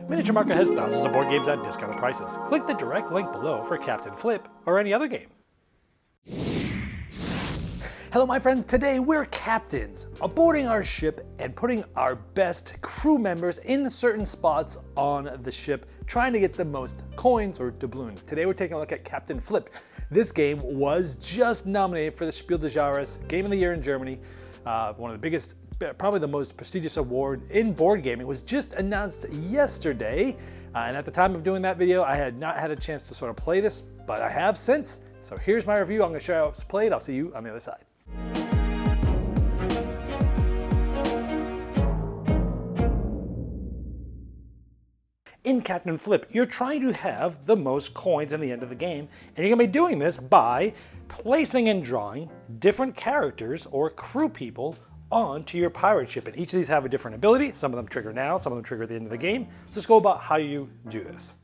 Miniature Market has thousands of board games at discounted prices. Click the direct link below for Captain Flip or any other game. Hello my friends, today we're captains, aboarding our ship and putting our best crew members in certain spots on the ship, trying to get the most coins or doubloons. Today we're taking a look at Captain Flip. This game was just nominated for the Spiel Des Jahres Game of the Year in Germany, one of the biggest, probably the most prestigious award in board gaming. It was just announced yesterday, and at the time of doing that video I had not had a chance to sort of play this, but I have since. So here's my review. I'm going to show you how it's played. I'll see you on the other side. In Captain Flip, you're trying to have the most coins in the end of the game, and you're going to be doing this by placing and drawing different characters or crew people onto your pirate ship. And each of these have a different ability. Some of them trigger now, some of them trigger at the end of the game. Just go about how you do this.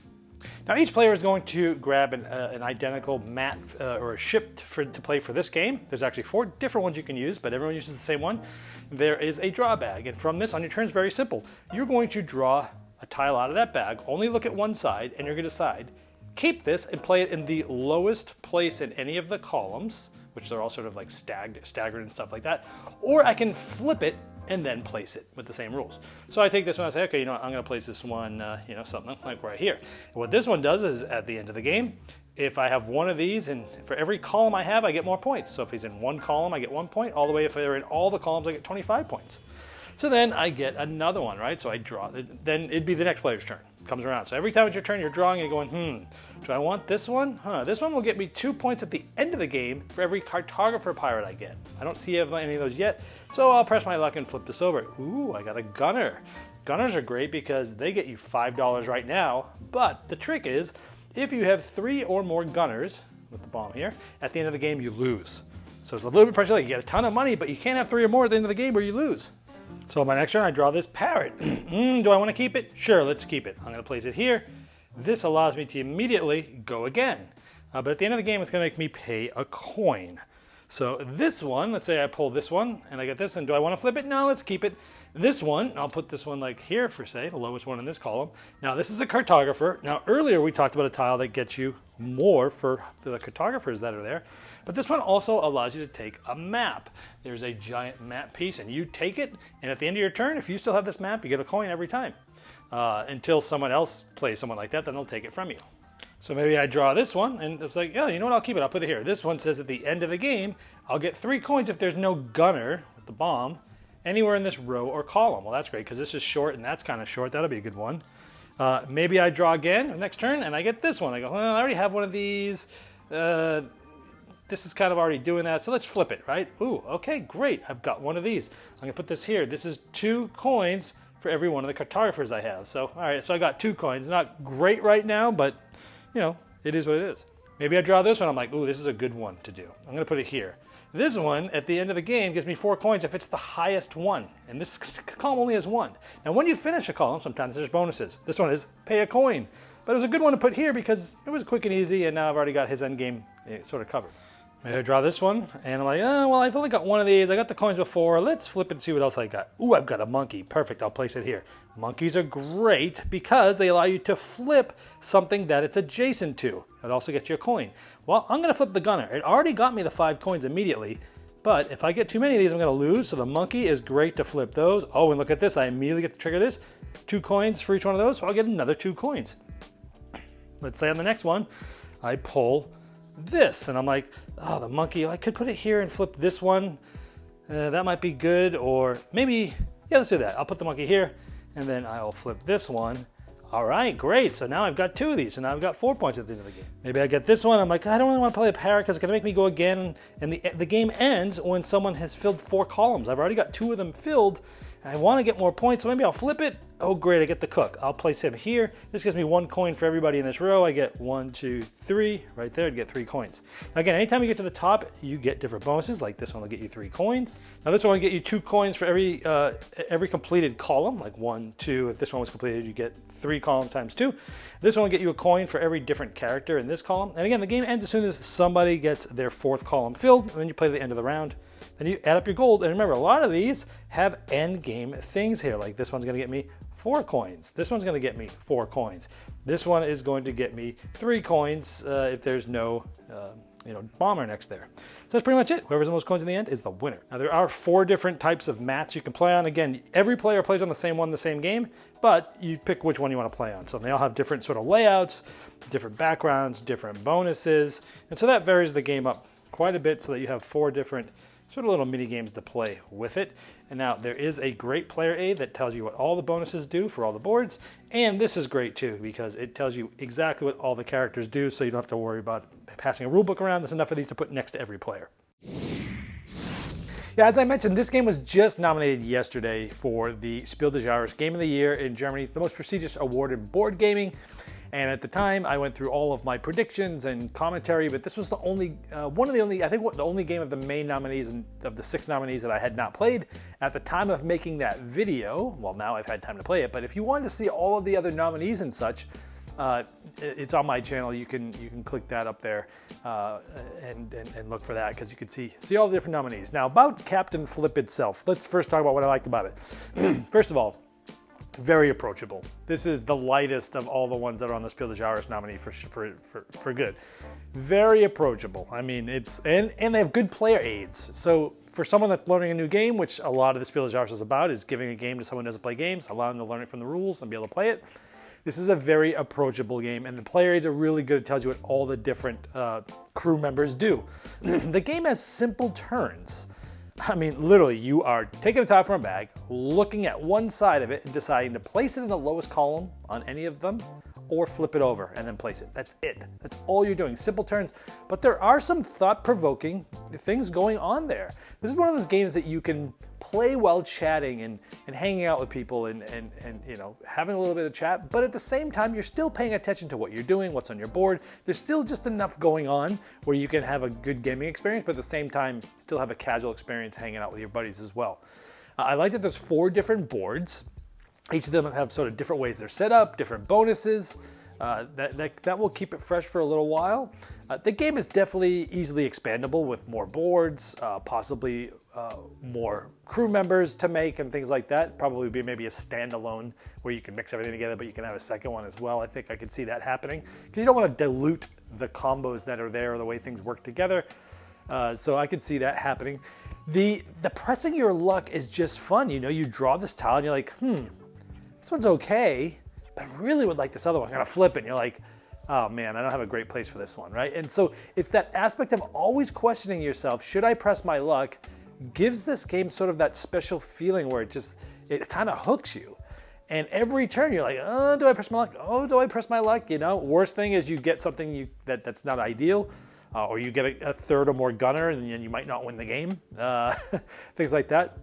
Now each player is going to grab an identical map or a ship to play for this game. There's actually 4 different ones you can use, but everyone uses the same one. There is a draw bag, and from this on your turn is very simple. You're going to draw a tile out of that bag, only look at one side, and you're going to decide, keep this and play it in the lowest place in any of the columns, which are all sort of like staggered and stuff like that, or I can flip it and then place it with the same rules. So I take this one, I say, okay, you know what, I'm going to place this one, something like right here. And what this one does is at the end of the game, if I have one of these, and for every column I have, I get more points. So if he's in one column, I get 1 point, all the way if they're in all the columns, I get 25 points. So then I get another one, right? So I draw, then it'd be the next player's turn. Comes around. So every time it's your turn, you're drawing and you're going, do I want this one? This one will get me 2 points at the end of the game for every cartographer pirate I get. I don't see any of those yet, so I'll press my luck and flip this over. Ooh, I got a gunner. Gunners are great because they get you $5 right now, but the trick is, if you have 3 or more gunners, with the bomb here, at the end of the game you lose. So it's a little bit pressure, like you get a ton of money, but you can't have 3 or more at the end of the game or you lose. So on my next turn, I draw this parrot. Do I want to keep it? Sure, let's keep it. I'm going to place it here. This allows me to immediately go again. But at the end of the game, it's going to make me pay a coin. So this one, let's say I pull this one, and I get this, and do I want to flip it? No, let's keep it. This one, I'll put this one like here for, say, the lowest one in this column. Now, this is a cartographer. Now, earlier we talked about a tile that gets you more for the cartographers that are there. But this one also allows you to take a map. There's a giant map piece, and you take it, and at the end of your turn, if you still have this map, you get a coin every time. Until someone else plays someone like that, then they'll take it from you. So maybe I draw this one, and it's like, yeah, you know what, I'll keep it, I'll put it here. This one says at the end of the game, I'll get 3 coins if there's no gunner with the bomb anywhere in this row or column. Well, that's great, because this is short, and that's kind of short. That'll be a good one. Maybe I draw again next turn, and I get this one. I go, well, I already have one of these. This is kind of already doing that, so let's flip it, right? Ooh, okay, great. I've got one of these. I'm going to put this here. This is 2 coins for every one of the cartographers I have. So, all right, so I got 2 coins. Not great right now, but, you know, it is what it is. Maybe I draw this one. I'm like, ooh, this is a good one to do. I'm going to put it here. This one, at the end of the game, gives me 4 coins if it's the highest one. And this column only has 1. Now, when you finish a column, sometimes there's bonuses. This one is pay a coin. But it was a good one to put here because it was quick and easy, and now I've already got his end game sort of covered. Maybe I draw this one, and I'm like, oh, well, I've only got one of these. I got the coins before. Let's flip it and see what else I got. Ooh, I've got a monkey. Perfect. I'll place it here. Monkeys are great because they allow you to flip something that it's adjacent to. It also gets you a coin. Well, I'm going to flip the gunner. It already got me the 5 coins immediately, but if I get too many of these, I'm going to lose. So the monkey is great to flip those. Oh, and look at this. I immediately get to trigger this. 2 coins for each one of those, so I'll get another 2 coins. Let's say on the next one, I pull this, and I'm like, oh, the monkey, I could put it here and flip this one. That might be good, or maybe, yeah, let's do that. I'll put the monkey here, and then I'll flip this one. All right, great. So now I've got 2 of these, so now I've got 4 points at the end of the game. Maybe I get this one. I'm like, I don't really want to play a parrot because it's going to make me go again, and the game ends when someone has filled 4 columns. I've already got 2 of them filled. I want to get more points, so maybe I'll flip it. Oh, great, I get the cook. I'll place him here. This gives me 1 coin for everybody in this row. I get 1, 2, 3. Right there, I'd get 3 coins. Now again, anytime you get to the top, you get different bonuses. Like this one will get you 3 coins. Now this one will get you 2 coins for every completed column, like 1, 2. If this one was completed, you get 3 columns times 2. This one will get you a coin for every different character in this column. And again, the game ends as soon as somebody gets their 4th column filled, and then you play to the end of the round. Then you add up your gold, and remember, a lot of these have end game things here. Like this one's going to get me 4 coins. This one's going to get me 4 coins. This one is going to get me 3 coins if there's no bomber next there. So that's pretty much it. Whoever's the most coins in the end is the winner. Now there are 4 different types of mats you can play on. Again, every player plays on the same one, the same game, but you pick which one you want to play on. So they all have different sort of layouts, different backgrounds, different bonuses, and so that varies the game up quite a bit so that you have 4 different sort of little mini games to play with it. And now there is a great player aid that tells you what all the bonuses do for all the boards. And this is great too, because it tells you exactly what all the characters do, so you don't have to worry about passing a rule book around. There's enough of these to put next to every player. Yeah, as I mentioned, this game was just nominated yesterday for the Spiel Des Jahres Game of the Year in Germany, the most prestigious award in board gaming. And at the time, I went through all of my predictions and commentary, but this was the only, the only game of the main nominees and of the 6 nominees that I had not played. At the time of making that video, well, now I've had time to play it, but if you wanted to see all of the other nominees and such, it's on my channel. You can click that up there and look for that, because you can see all the different nominees. Now about Captain Flip itself, let's first talk about what I liked about it. First of all, very approachable. This is the lightest of all the ones that are on the Spiel Des Jahres nominee for good. Very approachable. I mean, and they have good player aids. So for someone that's learning a new game, which a lot of the Spiel Des Jahres is about, is giving a game to someone who doesn't play games, allowing them to learn it from the rules and be able to play it. This is a very approachable game, and the player aids are really good. It tells you what all the different crew members do. The game has simple turns. I mean, literally, you are taking a tile from a bag, looking at one side of it, and deciding to place it in the lowest column on any of them, or flip it over and then place it. That's it. That's all you're doing. Simple turns. But there are some thought-provoking things going on there. This is one of those games that you can play while chatting and hanging out with people and having a little bit of chat, but at the same time you're still paying attention to what you're doing, what's on your board. There's still just enough going on where you can have a good gaming experience, but at the same time still have a casual experience hanging out with your buddies as well. I like that there's 4 different boards. Each of them have sort of different ways they're set up, different bonuses. That will keep it fresh for a little while. The game is definitely easily expandable with more boards, possibly more crew members to make and things like that. Probably be maybe a standalone where you can mix everything together, but you can have a second one as well. I think I could see that happening, because you don't want to dilute the combos that are there or the way things work together. So I could see that happening. The pressing your luck is just fun. You draw this tile and you're like, this one's okay, but I really would like this other one. I'm gonna flip it, and you're like, oh man, I don't have a great place for this one, right? And so it's that aspect of always questioning yourself, should I press my luck, gives this game sort of that special feeling where it kind of hooks you. And every turn you're like, oh, do I press my luck? Oh, do I press my luck? Worst thing is you get something that's not ideal, or you get a third or more gunner and you might not win the game, things like that.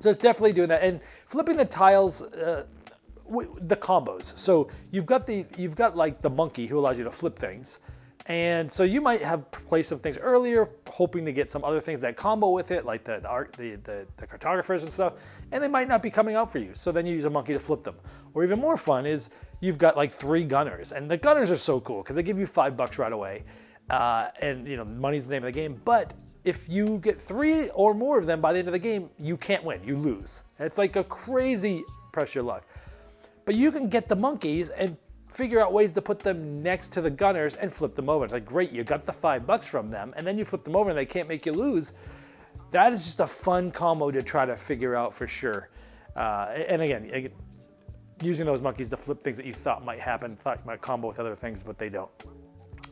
So it's definitely doing that. And flipping the tiles, the combos. So you've got like the monkey who allows you to flip things, and so you might have placed some things earlier, hoping to get some other things that combo with it, like the cartographers and stuff, and they might not be coming out for you. So then you use a monkey to flip them. Or even more fun is you've got like 3 gunners, and the gunners are so cool because they give you $5 right away, and money's the name of the game. But if you get 3 or more of them by the end of the game, you can't win. You lose. It's like a crazy press your luck. But you can get the monkeys and figure out ways to put them next to the gunners and flip them over. It's like, great, you got the $5 from them, and then you flip them over and they can't make you lose. That is just a fun combo to try to figure out for sure. And again, using those monkeys to flip things that you thought might happen, thought might combo with other things, but they don't.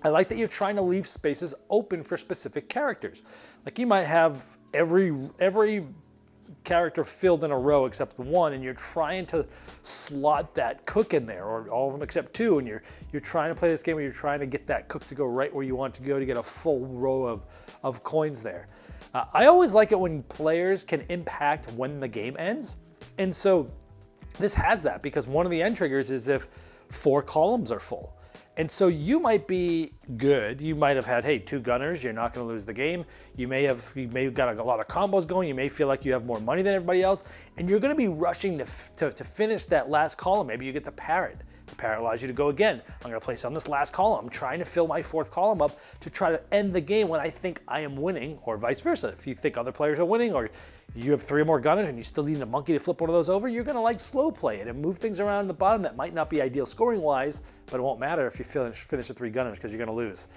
I like that you're trying to leave spaces open for specific characters. Like you might have every character filled in a row except one, and you're trying to slot that cook in there, or all of them except 2, and you're trying to play this game where you're trying to get that cook to go right where you want to go to get a full row of coins there. I always like it when players can impact when the game ends, and so this has that, because one of the end triggers is if 4 columns are full. And so you might be good. You might have had, hey, 2 gunners. You're not going to lose the game. You may have got a lot of combos going. You may feel like you have more money than everybody else, and you're going to be rushing to finish that last column. Maybe you get the parrot. The parrot allows you to go again. I'm going to place on this last column. I'm trying to fill my 4th column up to try to end the game when I think I am winning, or vice versa. If you think other players are winning, or you have 3 or more gunners and you still need a monkey to flip one of those over, you're going to like slow play it and move things around the bottom that might not be ideal scoring wise, but it won't matter if you finish with 3 gunners because you're going to lose.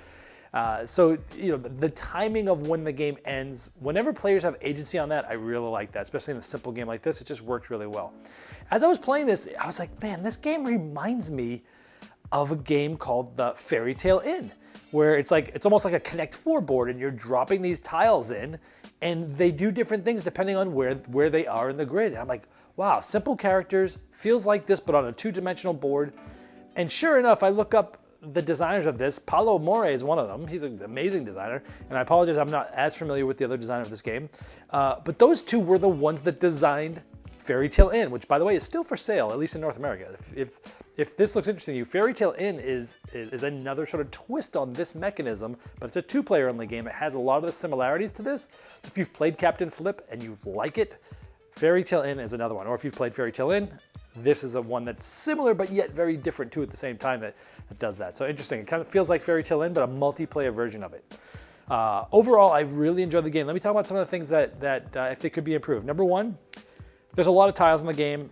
So, the timing of when the game ends, whenever players have agency on that, I really like that, especially in a simple game like this. It just worked really well. As I was playing this, I was like, man, this game reminds me of a game called the Fairy Tale Inn, where it's almost like a Connect 4 board and you're dropping these tiles in and they do different things depending on where they are in the grid. And I'm like, wow, simple characters, feels like this, but on a 2-dimensional board. And sure enough, I look up the designers of this. Paulo More is one of them. He's an amazing designer. And I apologize, I'm not as familiar with the other designer of this game. But those two were the ones that designed Fairy Tale Inn, which by the way is still for sale, at least in North America. If this looks interesting to you, Fairy Tale Inn is another sort of twist on this mechanism, but it's a 2-player only game. It has a lot of the similarities to this. So if you've played Captain Flip and you like it, Fairy Tale Inn is another one. Or if you've played Fairy Tale Inn, this is one that's similar but yet very different too at the same time that does that. So interesting. It kind of feels like Fairy Tale Inn, but a multiplayer version of it. Overall, I really enjoyed the game. Let me talk about some of the things that I think could be improved. Number one, there's a lot of tiles in the game.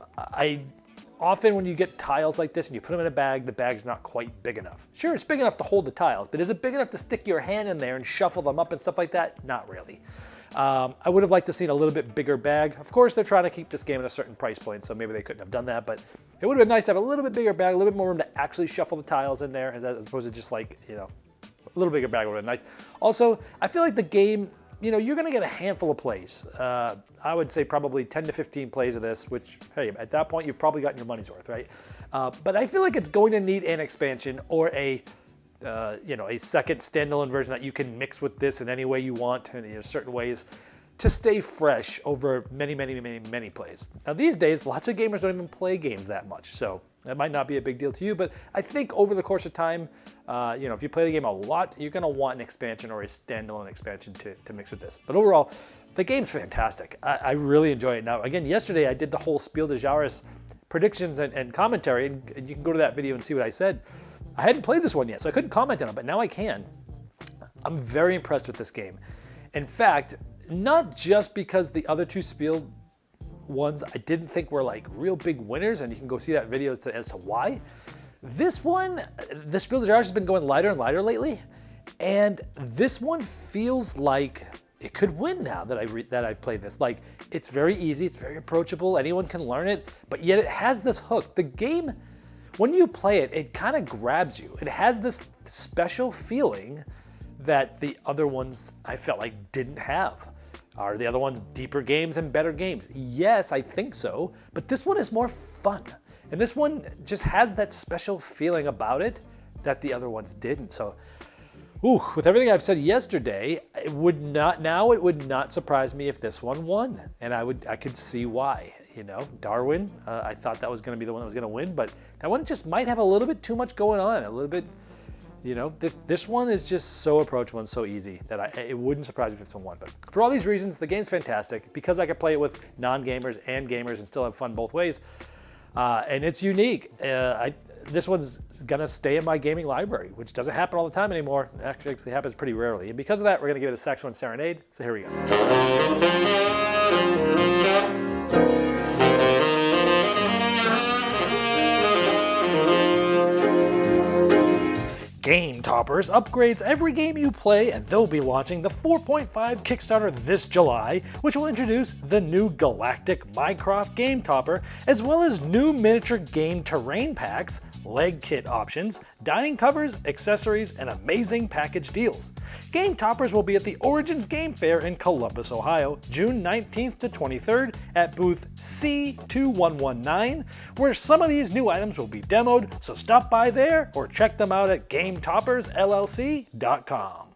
Often when you get tiles like this and you put them in a bag, the bag's not quite big enough. Sure, it's big enough to hold the tiles, but is it big enough to stick your hand in there and shuffle them up and stuff like that? Not really. I would have liked to have seen a little bit bigger bag. Of course, they're trying to keep this game at a certain price point, so maybe they couldn't have done that, but it would have been nice to have a little bit bigger bag, a little bit more room to actually shuffle the tiles in there, as opposed to just like, a little bigger bag would have been nice. Also, I feel like the game, you're going to get a handful of plays. I would say probably 10 to 15 plays of this, which, hey, at that point, you've probably gotten your money's worth, right? But I feel like it's going to need an expansion or a second standalone version that you can mix with this in any way you want, in certain ways, to stay fresh over many, many, many, many plays. Now, these days, lots of gamers don't even play games that much, so that might not be a big deal to you, but I think over the course of time, if you play the game a lot, you're going to want an expansion or a standalone expansion to mix with this. But overall, the game's fantastic. I really enjoy it. Now, again, yesterday I did the whole Spiel Des Jahres predictions and commentary, and you can go to that video and see what I said. I hadn't played this one yet, so I couldn't comment on it, but now I can. I'm very impressed with this game. In fact, not just because the other 2 Spiel ones I didn't think were like real big winners, and you can go see that video as to why. This one, the Spiel des Jahres has been going lighter and lighter lately, and this one feels like it could win now that I've played this. Like, it's very easy, it's very approachable, anyone can learn it, but yet it has this hook. The game, when you play it, it kind of grabs you. It has this special feeling that the other ones I felt like didn't have. Are the other ones deeper games and better games? Yes, I think so, but this one is more fun. And this one just has that special feeling about it that the other ones didn't. So, with everything I've said yesterday, it would not surprise me if this one won. And I could see why. Darwin, I thought that was going to be the one that was going to win, but that one just might have a little bit too much going on, a little bit. This one is just so approachable and so easy that it wouldn't surprise me if this one won. But for all these reasons, the game's fantastic because I could play it with non-gamers and gamers and still have fun both ways. And it's unique. This one's gonna stay in my gaming library, which doesn't happen all the time anymore. It actually happens pretty rarely. And because of that, we're gonna give it a Saxophone Serenade. So here we go. Game Toppers upgrades every game you play, and they'll be launching the 4.5 Kickstarter this July, which will introduce the new Galactic Minecraft Game Topper, as well as new miniature game terrain packs, leg kit options, dining covers, accessories, and amazing package deals. Game Toppers will be at the Origins Game Fair in Columbus, Ohio, June 19th to 23rd at booth C2119, where some of these new items will be demoed, so stop by there or check them out at GameToppersLLC.com.